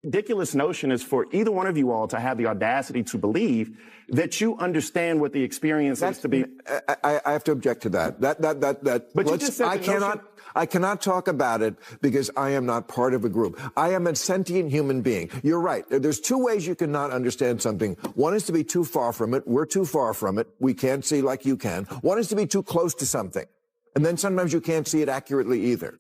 ridiculous notion is for either one of you all to have the audacity to believe that you understand what the experience is to be. I have to object to that. But you just said I cannot talk about it because I am not part of a group. I am a sentient human being. You're right. There's two ways you cannot understand something. One is to be too far from it. We're too far from it. We can't see like you can. One is to be too close to something. And then sometimes you can't see it accurately either.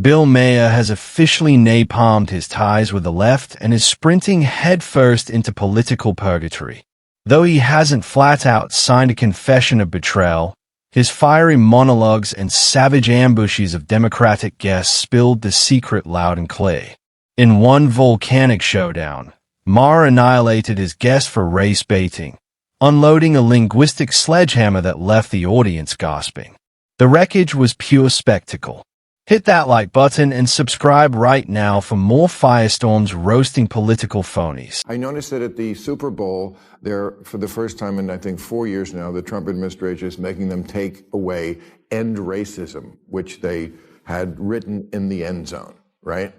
Bill Maher has officially napalmed his ties with the left and is sprinting headfirst into political purgatory. Though he hasn't flat-out signed a confession of betrayal, his fiery monologues and savage ambushes of Democratic guests spilled the secret loud and clear. In one volcanic showdown, Maher annihilated his guest for race baiting, unloading a linguistic sledgehammer that left the audience gasping. The wreckage was pure spectacle. Hit that like button and subscribe right now for more firestorms roasting political phonies. I noticed that at the Super Bowl, there, for the first time in, I think, 4 years now, the Trump administration is making them take away "end racism," which they had written in the end zone, right?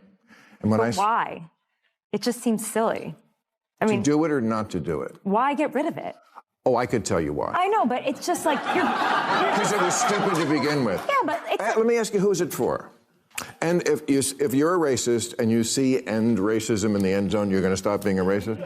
And when why? It just seems silly. I mean, to do it or not to do it? Why get rid of it? Oh, I could tell you why. I know, but it's just like you're because it was stupid to begin with. Yeah, but let me ask you, who's it for? And if you're a racist and you see "end racism" in the end zone, you're going to stop being a racist?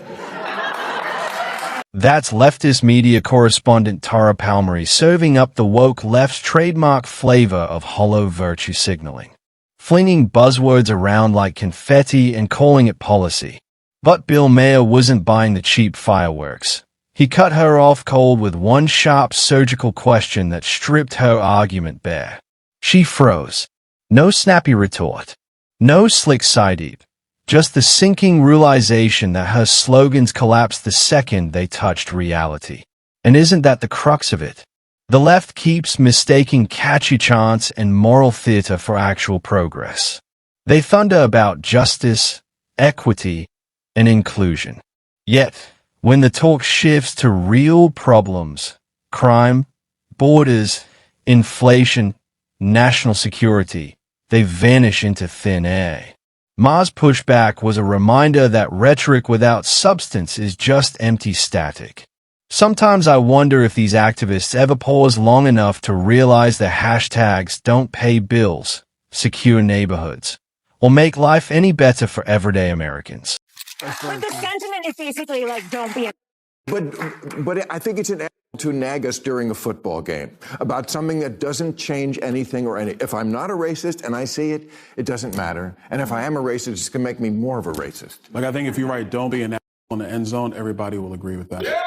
That's leftist media correspondent Tara Palmery serving up the woke left's trademark flavor of hollow virtue signaling, flinging buzzwords around like confetti and calling it policy. But Bill Maher wasn't buying the cheap fireworks. He cut her off cold with one sharp surgical question that stripped her argument bare. She froze. No snappy retort. No slick side-eep. Just the sinking realization that her slogans collapsed the second they touched reality. And isn't that the crux of it? The left keeps mistaking catchy chants and moral theater for actual progress. They thunder about justice, equity, and inclusion. Yet, when the talk shifts to real problems, crime, borders, inflation, national security, they vanish into thin air. Maher's pushback was a reminder that rhetoric without substance is just empty static. Sometimes I wonder if these activists ever pause long enough to realize their hashtags don't pay bills, secure neighborhoods, or make life any better for everyday Americans. But the sentiment is basically like, don't be a... But I think it's an to nag us during a football game about something that doesn't change anything or any. If I'm not a racist and I see it, it doesn't matter. And if I am a racist, it's going to make me more of a racist. Like, I think if you write "don't be an on the end zone," everybody will agree with that. Yeah!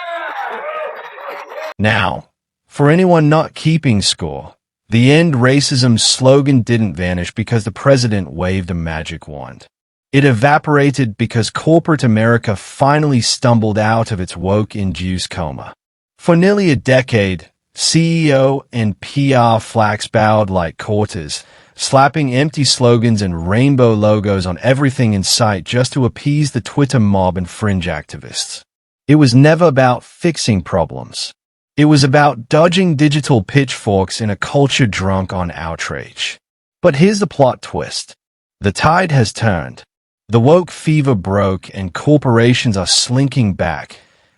Now, for anyone not keeping score, the "end racism" slogan didn't vanish because the president waved a magic wand. It evaporated because corporate America finally stumbled out of its woke-induced coma. For nearly a decade, CEO and PR flacks bowed like quarters, slapping empty slogans and rainbow logos on everything in sight just to appease the Twitter mob and fringe activists. It was never about fixing problems. It was about dodging digital pitchforks in a culture drunk on outrage. But here's the plot twist. The tide has turned. The woke fever broke and corporations are slinking back,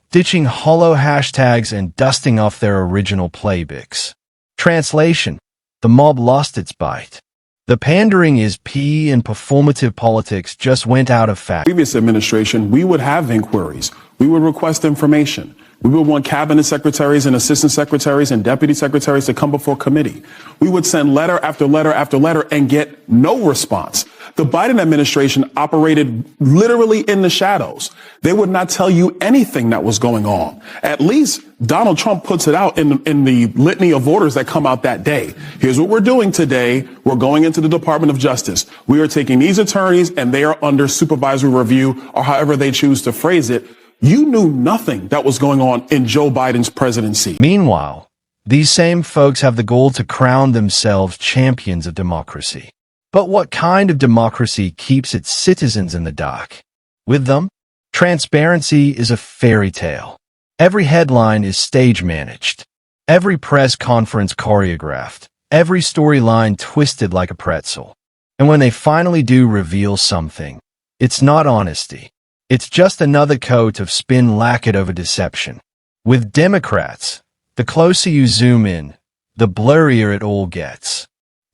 ditching hollow hashtags and dusting off their original playbooks. Translation: the mob lost its bite. The pandering is PE and performative politics just went out of fashion. Previous administration, we would have inquiries. We would request information. We would want cabinet secretaries and assistant secretaries and deputy secretaries to come before committee. We would send letter after letter after letter and get no response. The Biden administration operated literally in the shadows. They would not tell you anything that was going on. At least Donald Trump puts it out in the litany of orders that come out that day. Here's what we're doing today. We're going into the Department of Justice. We are taking these attorneys and they are under supervisory review, or however they choose to phrase it. You knew nothing that was going on in Joe Biden's presidency. Meanwhile, these same folks have the goal to crown themselves champions of democracy. But what kind of democracy keeps its citizens in the dark? With them, transparency is a fairy tale. Every headline is stage managed. Every press conference choreographed. Every storyline twisted like a pretzel. And when they finally do reveal something, It's not honesty. It's just another coat of spin lacquered over deception. With Democrats, the closer you zoom in, the blurrier it all gets.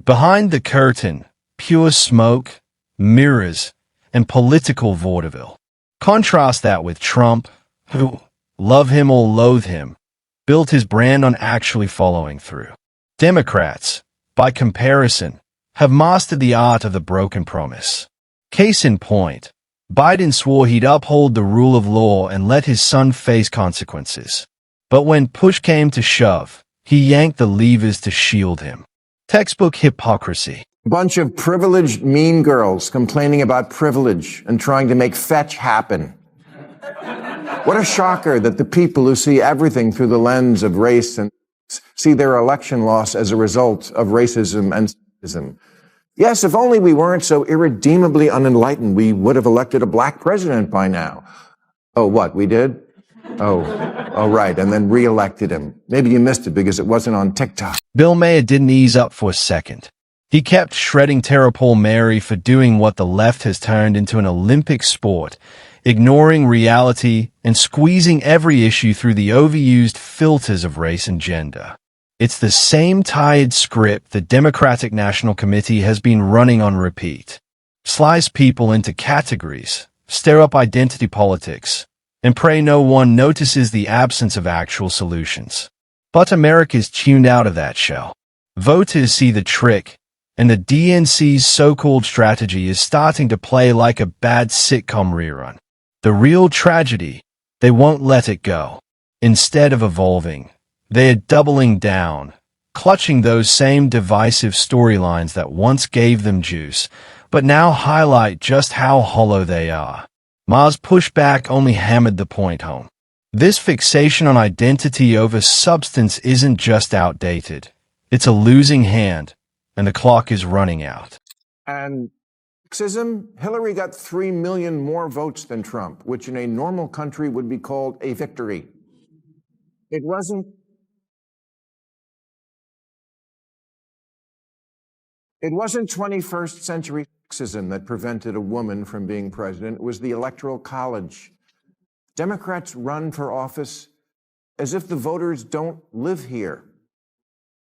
Behind the curtain, pure smoke, mirrors, and political vaudeville. Contrast that with Trump, who, love him or loathe him, built his brand on actually following through. Democrats, by comparison, have mastered the art of the broken promise. Case in point, Biden swore he'd uphold the rule of law and let his son face consequences. But when push came to shove, he yanked the levers to shield him. Textbook hypocrisy. A bunch of privileged mean girls complaining about privilege and trying to make fetch happen. What a shocker that the people who see everything through the lens of race and see their election loss as a result of racism and sexism. Yes, if only we weren't so irredeemably unenlightened, we would have elected a black president by now. Oh, what, we did? Oh, right, and then re-elected him. Maybe you missed it because it wasn't on TikTok. Bill Maher didn't ease up for a second. He kept shredding Paul Mary for doing what the left has turned into an Olympic sport, ignoring reality and squeezing every issue through the overused filters of race and gender. It's the same tired script the Democratic National Committee has been running on repeat. Slice people into categories, stir up identity politics, and pray no one notices the absence of actual solutions. But America's tuned out of that shell. Voters see the trick, and the DNC's so-called strategy is starting to play like a bad sitcom rerun. The real tragedy, they won't let it go. Instead of evolving, they are doubling down, clutching those same divisive storylines that once gave them juice, but now highlight just how hollow they are. Maher's pushback only hammered the point home. This fixation on identity over substance isn't just outdated. It's a losing hand, and the clock is running out. And sexism, Hillary got 3 million more votes than Trump, which in a normal country would be called a victory. It wasn't 21st century sexism that prevented a woman from being president. It was the Electoral College. Democrats run for office as if the voters don't live here,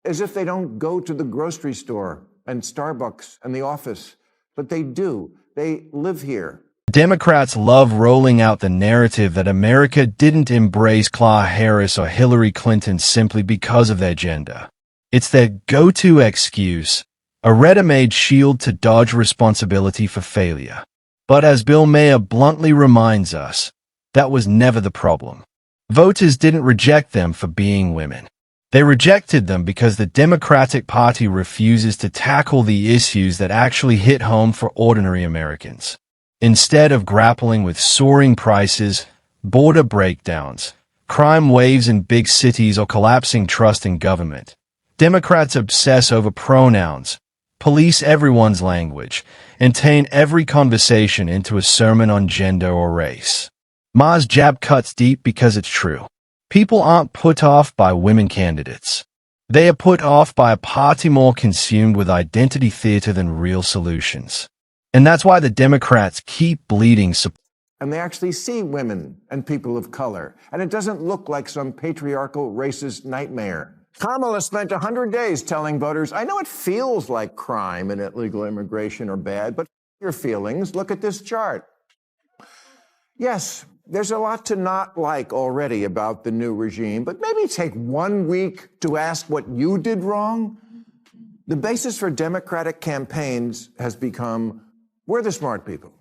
as if they don't go to the grocery store and Starbucks and the office, but they do. They live here. Democrats love rolling out the narrative that America didn't embrace Kamala Harris or Hillary Clinton simply because of their gender. It's their go-to excuse, a ready-made shield to dodge responsibility for failure. But as Bill Maher bluntly reminds us, that was never the problem. Voters didn't reject them for being women. They rejected them because the Democratic Party refuses to tackle the issues that actually hit home for ordinary Americans. Instead of grappling with soaring prices, border breakdowns, crime waves in big cities, or collapsing trust in government, Democrats obsess over pronouns, police everyone's language, and turn every conversation into a sermon on gender or race. Maher's jab cuts deep because it's true. People aren't put off by women candidates. They are put off by a party more consumed with identity theater than real solutions. And that's why the Democrats keep bleeding support. And they actually see women and people of color. And it doesn't look like some patriarchal racist nightmare. Kamala spent 100 days telling voters, I know it feels like crime and illegal immigration are bad, but your feelings, look at this chart. Yes, there's a lot to not like already about the new regime, but maybe take 1 week to ask what you did wrong. The basis for Democratic campaigns has become, we're the smart people.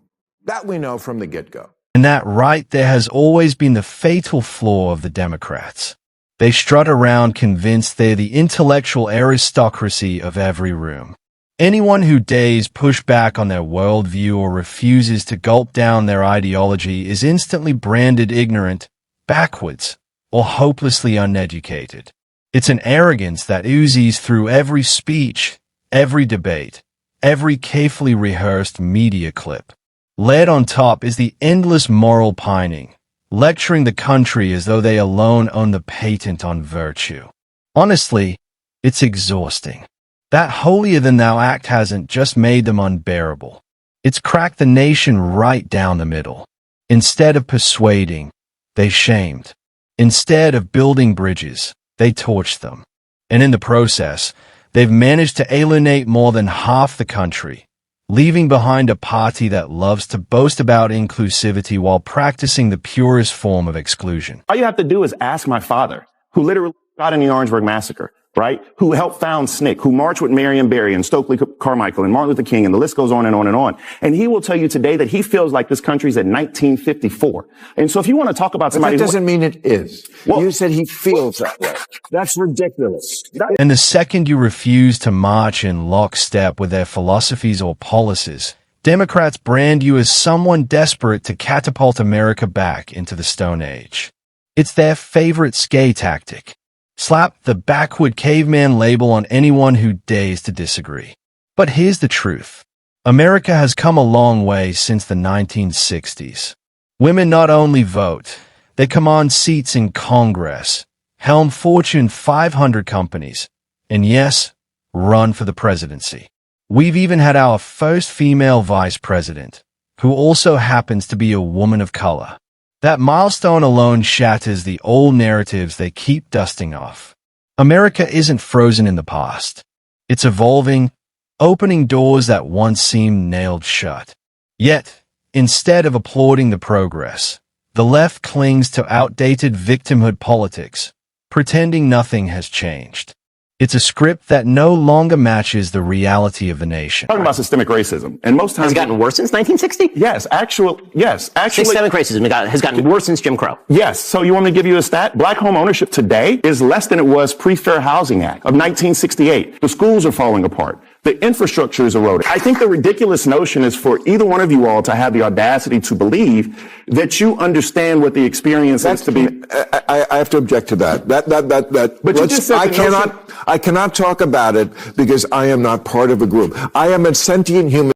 That we know from the get-go. And that right there has always been the fatal flaw of the Democrats. They strut around convinced they're the intellectual aristocracy of every room. Anyone who dares push back on their worldview or refuses to gulp down their ideology is instantly branded ignorant, backwards, or hopelessly uneducated. It's an arrogance that oozes through every speech, every debate, every carefully rehearsed media clip. Layered on top is the endless moral pining, lecturing the country as though they alone own the patent on virtue. Honestly, it's exhausting. That holier-than-thou act hasn't just made them unbearable. It's cracked the nation right down the middle. Instead of persuading, they shamed. Instead of building bridges, they torched them. And in the process, they've managed to alienate more than half the country, leaving behind a party that loves to boast about inclusivity while practicing the purest form of exclusion. All you have to do is ask my father, who literally got in the Orangeburg Massacre, right? Who helped found SNCC, who marched with Marion Barry and Stokely Carmichael and Martin Luther King, and the list goes on and on and on. And he will tell you today that he feels like this country's at 1954. And so if you want to talk about somebody... But that doesn't mean it is. Well, you said he feels that way. That's ridiculous. And the second you refuse to march in lockstep with their philosophies or policies, Democrats brand you as someone desperate to catapult America back into the Stone Age. It's their favorite scare tactic. Slap the backward caveman label on anyone who dares to disagree. But here's the truth. America has come a long way since the 1960s. Women not only vote, they command seats in Congress, helm Fortune 500 companies, and yes, run for the presidency. We've even had our first female vice president, who also happens to be a woman of color. That milestone alone shatters the old narratives they keep dusting off. America isn't frozen in the past. It's evolving, opening doors that once seemed nailed shut. Yet, instead of applauding the progress, the left clings to outdated victimhood politics, pretending nothing has changed. It's a script that no longer matches the reality of the nation. Talking about systemic racism, and most times has it gotten worse since 1960? Yes, actually. Systemic racism has gotten worse since Jim Crow. Yes. So you want me to give you a stat? Black home ownership today is less than it was pre-Fair Housing Act of 1968. The schools are falling apart. The infrastructure is eroded. I think the ridiculous notion is for either one of you all to have the audacity to believe that you understand what the experience is to be. I have to object to that. But you just said I cannot talk about it because I am not part of a group. I am a sentient human